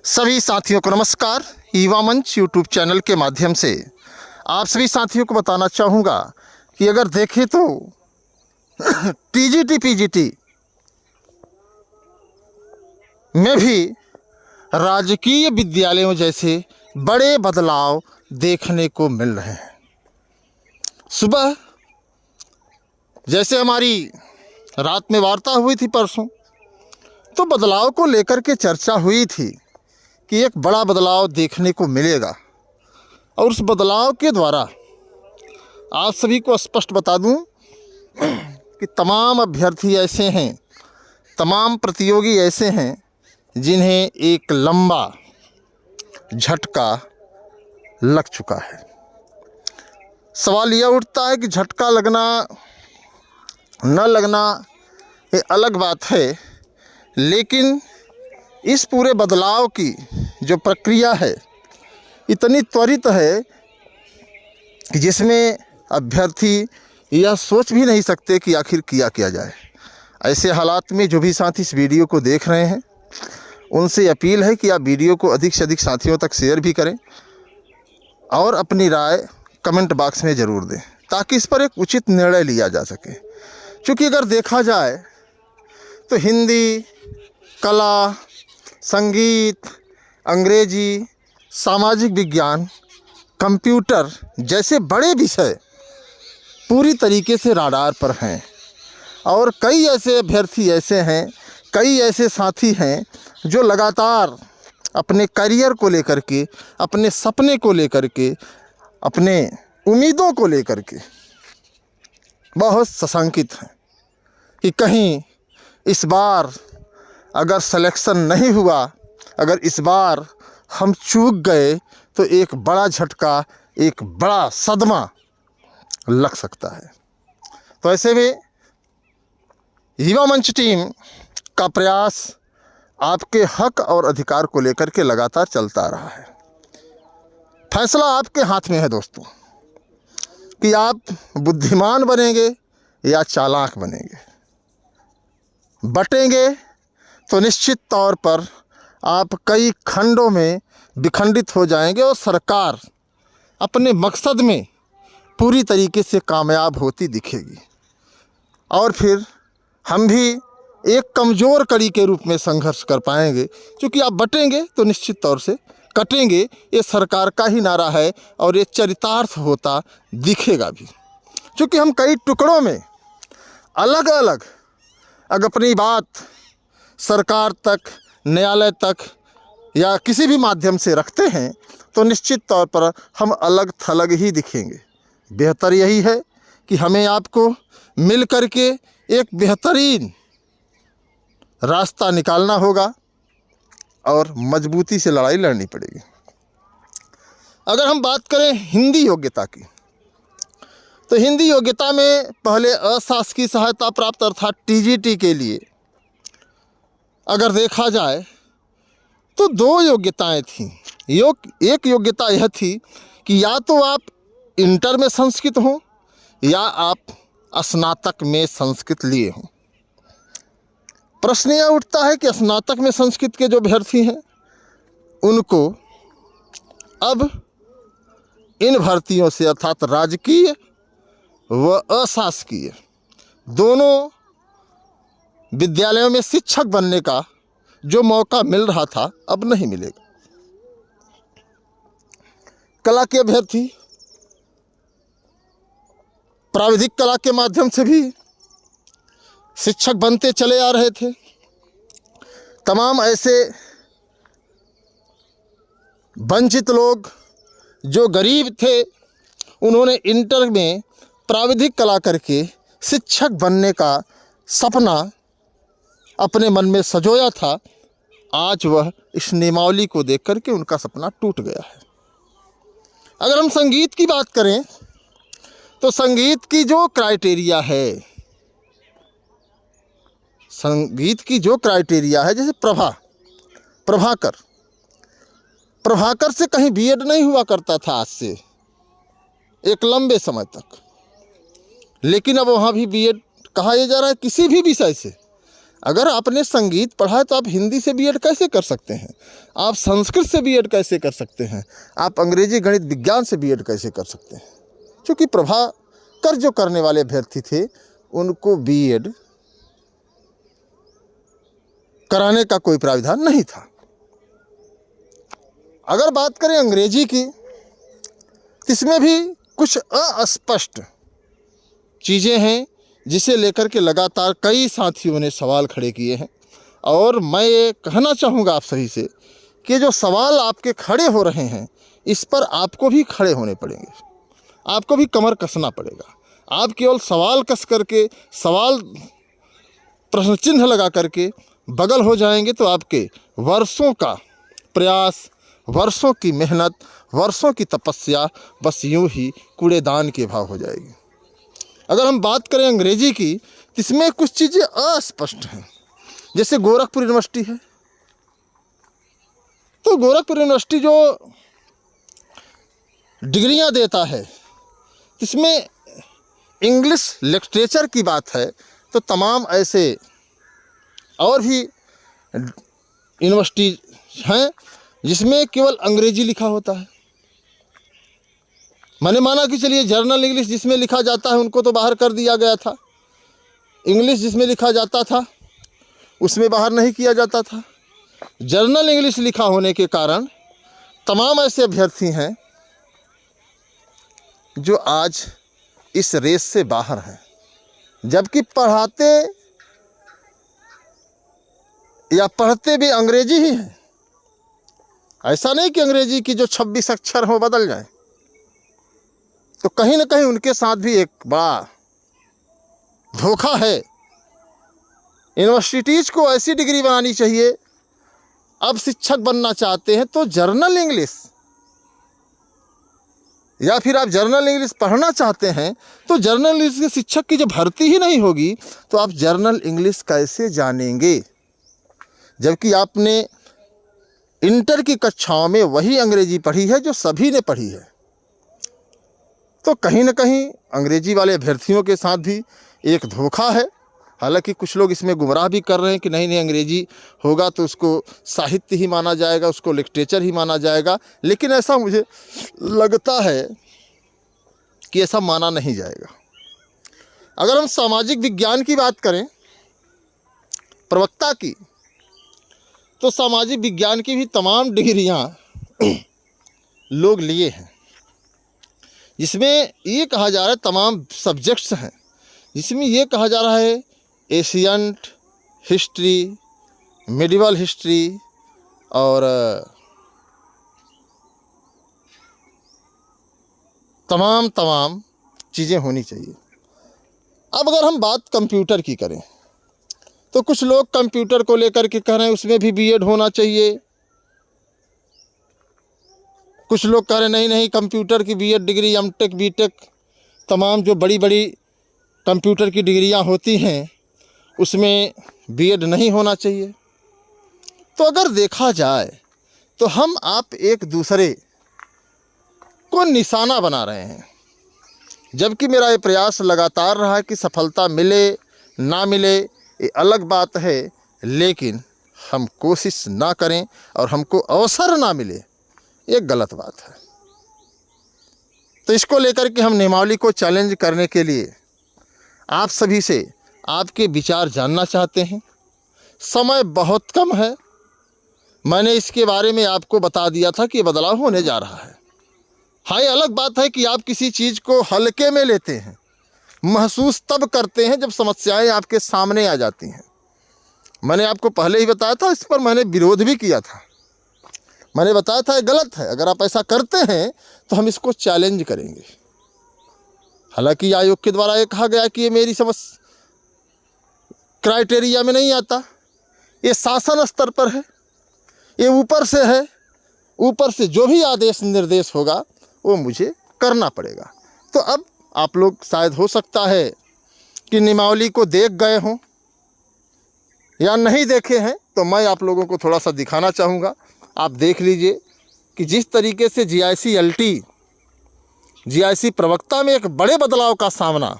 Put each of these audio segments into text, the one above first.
सभी साथियों को नमस्कार। युवा मंच यूट्यूब चैनल के माध्यम से आप सभी साथियों को बताना चाहूँगा कि अगर देखें तो टीजीटी पीजीटी में भी राजकीय विद्यालयों जैसे बड़े बदलाव देखने को मिल रहे हैं। सुबह जैसे हमारी रात में वार्ता हुई थी परसों, तो बदलाव को लेकर के चर्चा हुई थी कि एक बड़ा बदलाव देखने को मिलेगा और उस बदलाव के द्वारा आप सभी को स्पष्ट बता दूं कि तमाम अभ्यर्थी ऐसे हैं, तमाम प्रतियोगी ऐसे हैं जिन्हें एक लंबा झटका लग चुका है। सवाल यह उठता है कि झटका लगना न लगना ये अलग बात है, लेकिन इस पूरे बदलाव की जो प्रक्रिया है इतनी त्वरित है कि जिसमें अभ्यर्थी यह सोच भी नहीं सकते कि आखिर किया जाए। ऐसे हालात में जो भी साथी इस वीडियो को देख रहे हैं उनसे अपील है कि आप वीडियो को अधिक से अधिक साथियों तक शेयर भी करें और अपनी राय कमेंट बॉक्स में ज़रूर दें ताकि इस पर एक उचित निर्णय लिया जा सके। क्योंकि अगर देखा जाए तो हिंदी, कला, संगीत, अंग्रेजी, सामाजिक विज्ञान, कंप्यूटर जैसे बड़े विषय पूरी तरीके से राडार पर हैं और कई ऐसे अभ्यर्थी ऐसे हैं, कई ऐसे साथी हैं जो लगातार अपने करियर को लेकर के, अपने सपने को लेकर के, अपने उम्मीदों को लेकर के बहुत सशंकित हैं कि कहीं इस बार अगर सिलेक्शन नहीं हुआ, अगर इस बार हम चूक गए तो एक बड़ा झटका, एक बड़ा सदमा लग सकता है। तो ऐसे में युवा मंच टीम का प्रयास आपके हक और अधिकार को लेकर के लगातार चलता रहा है। फैसला आपके हाथ में है दोस्तों कि आप बुद्धिमान बनेंगे या चालाक बनेंगे। बटेंगे तो निश्चित तौर पर आप कई खंडों में विखंडित हो जाएंगे और सरकार अपने मकसद में पूरी तरीके से कामयाब होती दिखेगी और फिर हम भी एक कमज़ोर कड़ी के रूप में संघर्ष कर पाएंगे। क्योंकि आप बटेंगे तो निश्चित तौर से कटेंगे, ये सरकार का ही नारा है और ये चरितार्थ होता दिखेगा भी। क्योंकि हम कई टुकड़ों में अलग अलग अगर अपनी बात सरकार तक, न्यायालय तक या किसी भी माध्यम से रखते हैं तो निश्चित तौर पर हम अलग थलग ही दिखेंगे। बेहतर यही है कि हमें आपको मिल कर के एक बेहतरीन रास्ता निकालना होगा और मजबूती से लड़ाई लड़नी पड़ेगी। अगर हम बात करें हिंदी योग्यता की, तो हिंदी योग्यता में पहले अशासकीय सहायता प्राप्त अर्थात टीजीटी के लिए अगर देखा जाए तो दो योग्यताएं थीं। एक योग्यता यह थी कि या तो आप इंटर में संस्कृत हों या आप स्नातक में संस्कृत लिए हों। प्रश्न यह उठता है कि स्नातक में संस्कृत के जो अभ्यर्थी हैं उनको अब इन भर्तियों से अर्थात राजकीय व अशासकीय दोनों विद्यालयों में शिक्षक बनने का जो मौका मिल रहा था अब नहीं मिलेगा। कला के अभ्यर्थी प्राविधिक कला के माध्यम से भी शिक्षक बनते चले आ रहे थे। तमाम ऐसे वंचित लोग जो गरीब थे उन्होंने इंटर में प्राविधिक कला करके शिक्षक बनने का सपना अपने मन में सजोया था। आज वह इस नियमावली को देख कर के उनका सपना टूट गया है। अगर हम संगीत की बात करें तो संगीत की जो क्राइटेरिया है, संगीत की जो क्राइटेरिया है, जैसे प्रभाकर से कहीं बीएड नहीं हुआ करता था आज से एक लंबे समय तक, लेकिन अब वहाँ भी बीएड कहा जा रहा है किसी भी विषय से अगर आपने संगीत पढ़ा है तो आप हिंदी से बीएड कैसे कर सकते हैं? आप संस्कृत से बीएड कैसे कर सकते हैं? आप अंग्रेजी, गणित, विज्ञान से बीएड कैसे कर सकते हैं? क्योंकि प्रभाकर जो करने वाले अभ्यर्थी थे उनको बीएड कराने का कोई प्राविधान नहीं था। अगर बात करें अंग्रेजी की, इसमें भी कुछ अस्पष्ट चीज़ें हैं जिसे लेकर के लगातार कई साथियों ने सवाल खड़े किए हैं। और मैं ये कहना चाहूँगा आप सभी से कि जो सवाल आपके खड़े हो रहे हैं इस पर आपको भी खड़े होने पड़ेंगे, आपको भी कमर कसना पड़ेगा। आप केवल सवाल कस करके, सवाल प्रश्न चिन्ह लगा करके बगल हो जाएंगे तो आपके वर्षों का प्रयास, वर्षों की मेहनत, वर्षों की तपस्या बस यूं ही कूड़ेदान के भाव हो जाएगी। अगर हम बात करें अंग्रेजी की, तो इसमें कुछ चीज़ें अस्पष्ट हैं। जैसे गोरखपुर यूनिवर्सिटी है, तो गोरखपुर यूनिवर्सिटी जो डिग्रियां देता है, इसमें इंग्लिश लिटरेचर की बात है तो तमाम ऐसे और भी यूनिवर्सिटी हैं जिसमें केवल अंग्रेजी लिखा होता है। मैंने माना कि चलिए जर्नल इंग्लिश जिसमें लिखा जाता है उनको तो बाहर कर दिया गया था, इंग्लिश जिसमें लिखा जाता था उसमें बाहर नहीं किया जाता था। जर्नल इंग्लिश लिखा होने के कारण तमाम ऐसे अभ्यर्थी हैं जो आज इस रेस से बाहर हैं, जबकि पढ़ाते या पढ़ते भी अंग्रेजी ही हैं। ऐसा नहीं कि अंग्रेजी की जो 26 अक्षर हो बदल जाए। तो कहीं ना कहीं उनके साथ भी एक बड़ा धोखा है। यूनिवर्सिटीज़ को ऐसी डिग्री बनानी चाहिए, अब शिक्षक बनना चाहते हैं तो जर्नल इंग्लिश, या फिर आप जर्नल इंग्लिश पढ़ना चाहते हैं तो जर्नल इंग्लिश के शिक्षक की जब भर्ती ही नहीं होगी तो आप जर्नल इंग्लिश कैसे जानेंगे? जबकि आपने इंटर की कक्षाओं में वही अंग्रेजी पढ़ी है जो सभी ने पढ़ी है। तो कहीं ना कहीं अंग्रेजी वाले अभ्यर्थियों के साथ भी एक धोखा है। हालांकि कुछ लोग इसमें गुमराह भी कर रहे हैं कि नहीं अंग्रेजी होगा तो उसको साहित्य ही माना जाएगा, उसको लिटरेचर ही माना जाएगा, लेकिन ऐसा मुझे लगता है कि ऐसा माना नहीं जाएगा। अगर हम सामाजिक विज्ञान की बात करें, प्रवक्ता की, तो सामाजिक विज्ञान की भी तमाम डिग्रियां लोग लिए हैं, जिसमें ये कहा जा रहा है तमाम सब्जेक्ट्स हैं, जिसमें ये कहा जा रहा है एशियंट हिस्ट्री, मिडिवल हिस्ट्री और तमाम चीज़ें होनी चाहिए। अब अगर हम बात कंप्यूटर की करें तो कुछ लोग कंप्यूटर को लेकर के कह रहे हैं उसमें भी बीएड होना चाहिए। कुछ लोग कह रहे हैं नहीं कंप्यूटर की बीएड डिग्री, एमटेक, बीटेक, तमाम जो बड़ी बड़ी कंप्यूटर की डिग्रियां होती हैं उसमें बीएड नहीं होना चाहिए। तो अगर देखा जाए तो हम आप एक दूसरे को निशाना बना रहे हैं, जबकि मेरा ये प्रयास लगातार रहा है कि सफलता मिले ना मिले ये अलग बात है, लेकिन हम कोशिश ना करें और हमको अवसर ना मिले ये गलत बात है। तो इसको लेकर के हम नियमावली को चैलेंज करने के लिए आप सभी से आपके विचार जानना चाहते हैं। समय बहुत कम है, मैंने इसके बारे में आपको बता दिया था कि बदलाव होने जा रहा है। हाँ, ये अलग बात है कि आप किसी चीज़ को हल्के में लेते हैं, महसूस तब करते हैं जब समस्याएं आपके सामने आ जाती हैं। मैंने आपको पहले ही बताया था, इस पर मैंने विरोध भी किया था। मैंने बताया था ये गलत है, अगर आप ऐसा करते हैं तो हम इसको चैलेंज करेंगे। हालांकि आयोग के द्वारा ये कहा गया कि ये मेरी समझ क्राइटेरिया में नहीं आता, ये शासन स्तर पर है, ये ऊपर से है, ऊपर से जो भी आदेश निर्देश होगा वो मुझे करना पड़ेगा। तो अब आप लोग शायद हो सकता है कि नियमावली को देख गए हों या नहीं देखे हैं, तो मैं आप लोगों को थोड़ा सा दिखाना चाहूँगा। आप देख लीजिए कि जिस तरीके से जीआईसी एलटी, जीआईसी प्रवक्ता में एक बड़े बदलाव का सामना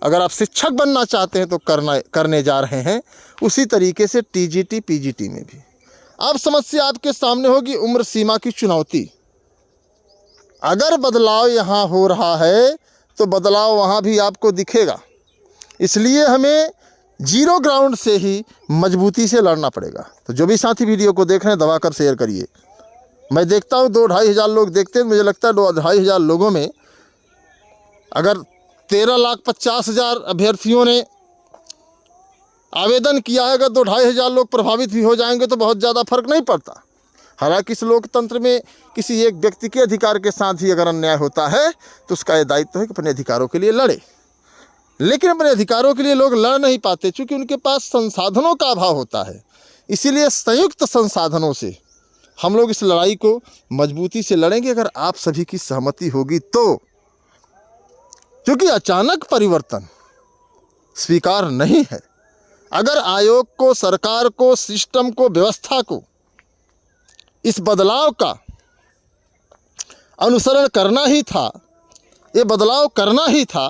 अगर आप शिक्षक बनना चाहते हैं तो करने जा रहे हैं, उसी तरीके से टीजीटी पीजीटी में भी। अब समस्या आपके सामने होगी उम्र सीमा की चुनौती। अगर बदलाव यहाँ हो रहा है तो बदलाव वहाँ भी आपको दिखेगा, इसलिए हमें जीरो ग्राउंड से ही मजबूती से लड़ना पड़ेगा। तो जो भी साथी वीडियो को देख रहे हैं दबा कर शेयर करिए। मैं देखता हूँ 2-2.5 हज़ार लोग देखते हैं, मुझे लगता है 2-2.5 हज़ार लोगों में अगर 13,50,000 अभ्यर्थियों ने आवेदन किया है, अगर 2-2.5 हज़ार लोग प्रभावित भी हो जाएंगे तो बहुत ज़्यादा फर्क नहीं पड़ता। हालांकि इस लोकतंत्र में किसी एक व्यक्ति के अधिकार के साथ ही अगर अन्याय होता है तो उसका ये दायित्व है कि अपने अधिकारों के लिए लड़े, लेकिन अपने अधिकारों के लिए लोग लड़ नहीं पाते क्योंकि उनके पास संसाधनों का अभाव होता है। इसीलिए संयुक्त संसाधनों से हम लोग इस लड़ाई को मजबूती से लड़ेंगे अगर आप सभी की सहमति होगी तो, क्योंकि अचानक परिवर्तन स्वीकार नहीं है। अगर आयोग को, सरकार को, सिस्टम को, व्यवस्था को इस बदलाव का अनुसरण करना ही था, ये बदलाव करना ही था,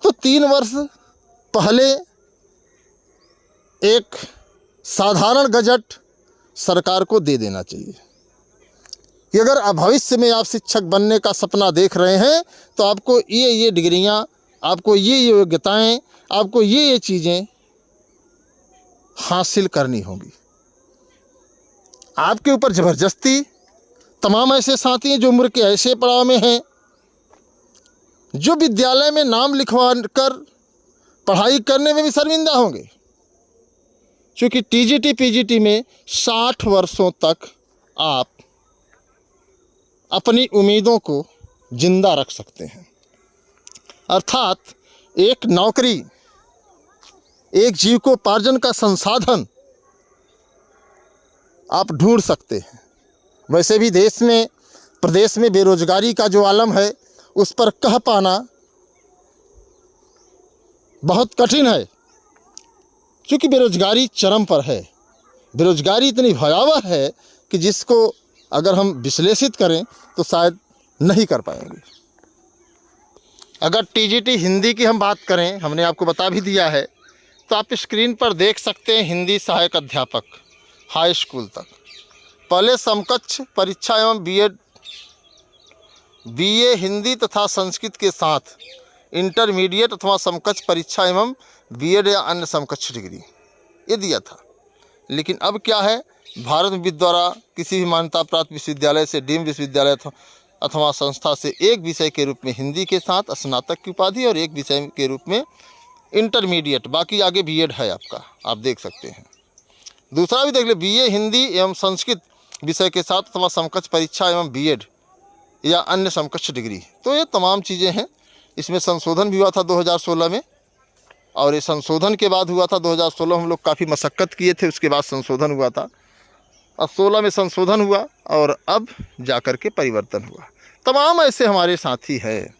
तो 3 वर्ष पहले एक साधारण गजट सरकार को दे देना चाहिए कि अगर भविष्य में आप शिक्षक बनने का सपना देख रहे हैं तो आपको ये डिग्रियां, आपको ये योग्यताएं, आपको ये चीज़ें हासिल करनी होंगी। आपके ऊपर ज़बरदस्ती तमाम ऐसे साथी हैं जो उम्र के ऐसे पड़ाव में हैं, जो विद्यालय में नाम लिखवा कर पढ़ाई करने में भी शर्मिंदा होंगे, क्योंकि टीजीटी पीजीटी में 60 वर्षों तक आप अपनी उम्मीदों को जिंदा रख सकते हैं। अर्थात एक नौकरी, एक जीविकोपार्जन का संसाधन आप ढूंढ सकते हैं। वैसे भी देश में, प्रदेश में बेरोजगारी का जो आलम है उस पर कह पाना बहुत कठिन है, क्योंकि बेरोजगारी चरम पर है। बेरोजगारी इतनी भयावह है कि जिसको अगर हम विश्लेषित करें तो शायद नहीं कर पाएंगे। अगर टीजीटी हिंदी की हम बात करें, हमने आपको बता भी दिया है, तो आप स्क्रीन पर देख सकते हैं हिंदी सहायक अध्यापक हाई स्कूल तक। पहले समकक्ष परीक्षा एवं बीए हिंदी तथा संस्कृत के साथ इंटरमीडिएट अथवा समकक्ष परीक्षा एवं बीएड या अन्य समकक्ष डिग्री ये दिया था। लेकिन अब क्या है, भारत विद्या द्वारा किसी भी मान्यता प्राप्त विश्वविद्यालय से, डीम्ड विश्वविद्यालय अथवा संस्था से एक विषय के रूप में हिंदी के साथ स्नातक की उपाधि और एक विषय के रूप में इंटरमीडिएट, बाकी आगे बीएड है आपका, आप देख सकते हैं। दूसरा भी देख ले, बीए हिंदी एवं संस्कृत विषय के साथ अथवा समकक्ष परीक्षा एवं बीएड या अन्य समकक्ष डिग्री। तो ये तमाम चीज़ें हैं। इसमें संशोधन भी हुआ था 2016 में, और ये संशोधन के बाद हुआ था 2016, हम लोग काफ़ी मशक्क़त किए थे, उसके बाद संशोधन हुआ था। अब 16 में संशोधन हुआ और अब जाकर के परिवर्तन हुआ। तमाम ऐसे हमारे साथी हैं,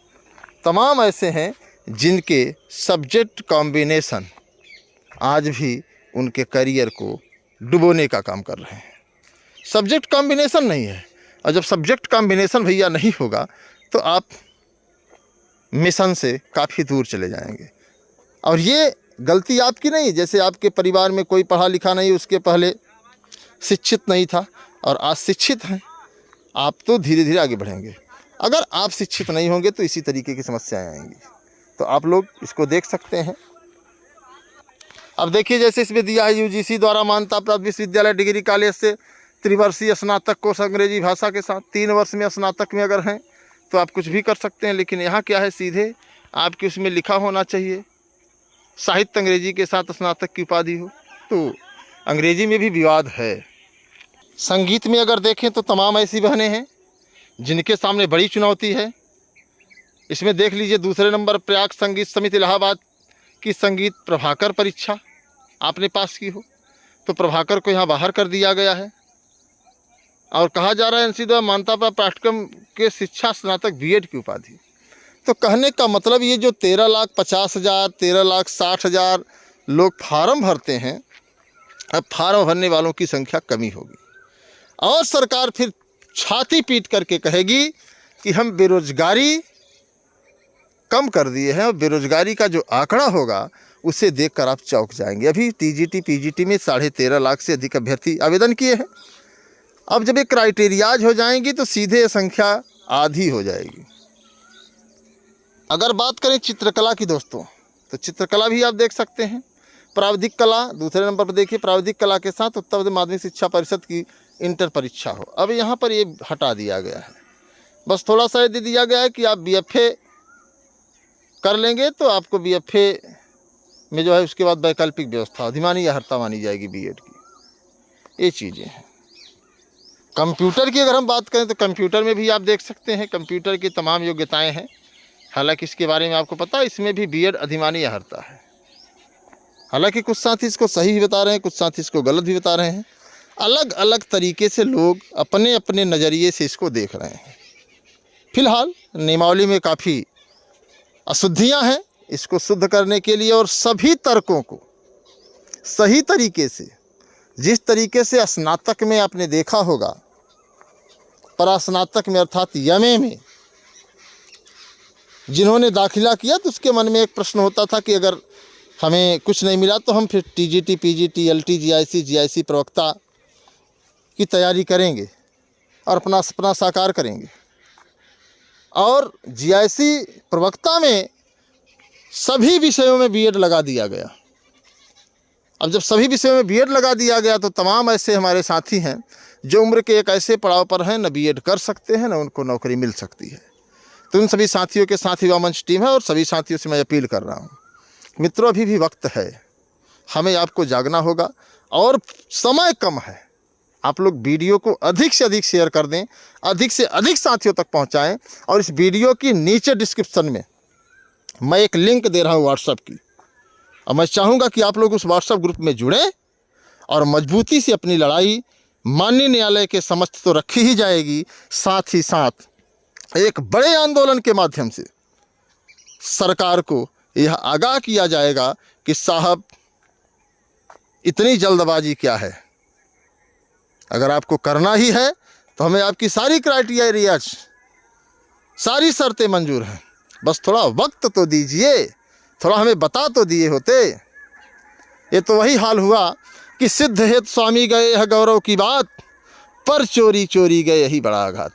तमाम ऐसे हैं जिनके सब्जेक्ट कॉम्बिनेशन आज भी उनके करियर को डुबोने का काम कर रहे हैं। सब्जेक्ट कॉम्बिनेशन नहीं है, और जब सब्जेक्ट कॉम्बिनेशन भैया नहीं होगा तो आप मिशन से काफ़ी दूर चले जाएंगे। और ये गलती आपकी नहीं, जैसे आपके परिवार में कोई पढ़ा लिखा नहीं, उसके पहले शिक्षित नहीं था और आज शिक्षित हैं, आप तो धीरे धीरे आगे बढ़ेंगे। अगर आप शिक्षित नहीं होंगे तो इसी तरीके की समस्याएं आएंगी। तो आप लोग इसको देख सकते हैं। अब देखिए, जैसे इसमें दिया है यूजीसी द्वारा मान्यता प्राप्त विश्वविद्यालय डिग्री कॉलेज से त्रिवर्षीय स्नातक कोर्स अंग्रेजी भाषा के साथ 3 वर्ष में स्नातक में अगर हैं तो आप कुछ भी कर सकते हैं। लेकिन यहाँ क्या है, सीधे आपके उसमें लिखा होना चाहिए साहित्य अंग्रेजी के साथ स्नातक की उपाधि हो। तो अंग्रेजी में भी विवाद है। संगीत में अगर देखें तो तमाम ऐसी बहनें हैं जिनके सामने बड़ी चुनौती है। इसमें देख लीजिए, दूसरे नंबर प्रयाग संगीत समिति इलाहाबाद की संगीत प्रभाकर परीक्षा आपने पास की हो तो प्रभाकर को यहाँ बाहर कर दिया गया है, और कहा जा रहा है एनसी द्वारा मान्यता प्राप्त पाठ्यक्रम के शिक्षा स्नातक बीएड की उपाधि। तो कहने का मतलब ये जो 13,50,000 13,60,000 लोग फार्म भरते हैं, अब फार्म भरने वालों की संख्या कमी होगी और सरकार फिर छाती पीट करके कहेगी कि हम बेरोजगारी कम कर दिए हैं, और बेरोजगारी का जो आंकड़ा होगा उसे देखकर आप चौंक जाएंगे। अभी टीजीटी पीजीटी में 13.5 लाख से अधिक अभ्यर्थी आवेदन किए हैं। अब जब ये क्राइटेरियाज हो जाएंगी तो सीधे ये संख्या आधी हो जाएगी। अगर बात करें चित्रकला की दोस्तों, तो चित्रकला भी आप देख सकते हैं। प्राविधिक कला दूसरे नंबर पर देखिए, प्राविधिक कला के साथ उत्तर प्रदेश माध्यमिक शिक्षा परिषद की इंटर परीक्षा हो। अब यहाँ पर ये हटा दिया गया है, बस थोड़ा सा ये दे दिया गया है कि आप BFA कर लेंगे तो आपको BFA में जो है उसके बाद वैकल्पिक व्यवस्था अधिमानी या हर्ता मानी जाएगी B.Ed की। ये चीज़ें हैं। कंप्यूटर की अगर हम बात करें तो कंप्यूटर में भी आप देख सकते हैं कंप्यूटर की तमाम योग्यताएं हैं। हालांकि इसके बारे में आपको पता है, इसमें भी B.Ed अधिमानी या हर्ता है। हालांकि कुछ साथी इसको सही भी बता रहे हैं, कुछ साथी इसको गलत भी बता रहे हैं। अलग अलग तरीके से लोग अपने अपने नज़रिए से इसको देख रहे हैं। फिलहाल नियमावली में काफ़ी अशुद्धियां हैं। इसको शुद्ध करने के लिए और सभी तर्कों को सही तरीके से, जिस तरीके से स्नातक में आपने देखा होगा, परास्नातक में अर्थात यमे में जिन्होंने दाखिला किया तो उसके मन में एक प्रश्न होता था कि अगर हमें कुछ नहीं मिला तो हम फिर टीजीटी पीजीटी LT GIC प्रवक्ता की तैयारी करेंगे और अपना सपना साकार करेंगे। और GIC प्रवक्ता में सभी विषयों में B.Ed लगा दिया गया। अब जब सभी विषयों में B.Ed लगा दिया गया तो तमाम ऐसे हमारे साथी हैं जो उम्र के एक ऐसे पड़ाव पर हैं, न B.Ed कर सकते हैं न उनको नौकरी मिल सकती है। तो उन सभी साथियों के साथ युवा मंच टीम है और सभी साथियों से मैं अपील कर रहा हूँ, मित्रों अभी भी वक्त है, हमें आपको जागना होगा और समय कम है। आप लोग वीडियो को अधिक से अधिक शेयर कर दें, अधिक से अधिक साथियों तक पहुंचाएं। और इस वीडियो की नीचे डिस्क्रिप्शन में मैं एक लिंक दे रहा हूं व्हाट्सएप की, और मैं चाहूँगा कि आप लोग उस व्हाट्सएप ग्रुप में जुड़ें और मजबूती से अपनी लड़ाई माननीय न्यायालय के समक्ष तो रखी ही जाएगी, साथ ही साथ एक बड़े आंदोलन के माध्यम से सरकार को यह आगाह किया जाएगा कि साहब इतनी जल्दबाजी क्या है। अगर आपको करना ही है तो हमें आपकी सारी क्राइटेरियाज, सारी शर्तें मंजूर हैं, बस थोड़ा वक्त तो दीजिए, थोड़ा हमें बता तो दिए होते। ये तो वही हाल हुआ कि सिद्ध हेतु स्वामी गए है गौरव की बात, पर चोरी चोरी गए यही बड़ा आघात।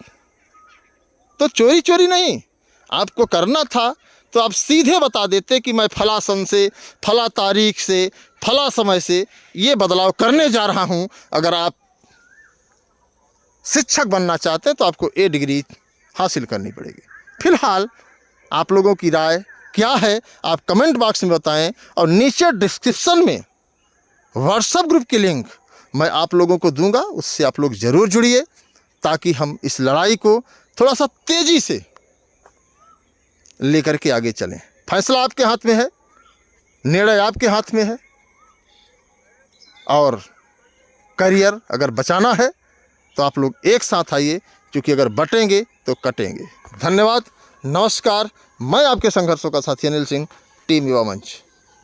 तो चोरी चोरी नहीं, आपको करना था तो आप सीधे बता देते कि मैं फला सन से, फला तारीख से, फला समय से ये बदलाव करने जा रहा हूँ। अगर आप शिक्षक बनना चाहते हैं तो आपको A डिग्री हासिल करनी पड़ेगी। फिलहाल आप लोगों की राय क्या है आप कमेंट बॉक्स में बताएं, और नीचे डिस्क्रिप्शन में व्हाट्सएप ग्रुप की लिंक मैं आप लोगों को दूंगा, उससे आप लोग ज़रूर जुड़िए ताकि हम इस लड़ाई को थोड़ा सा तेज़ी से लेकर के आगे चलें। फैसला आपके हाथ में है, निर्णय आपके हाथ में है, और करियर अगर बचाना है तो आप लोग एक साथ आइए, क्योंकि अगर बटेंगे तो कटेंगे। धन्यवाद, नमस्कार। मैं आपके संघर्षों का साथी अनिल सिंह, टीम युवा मंच।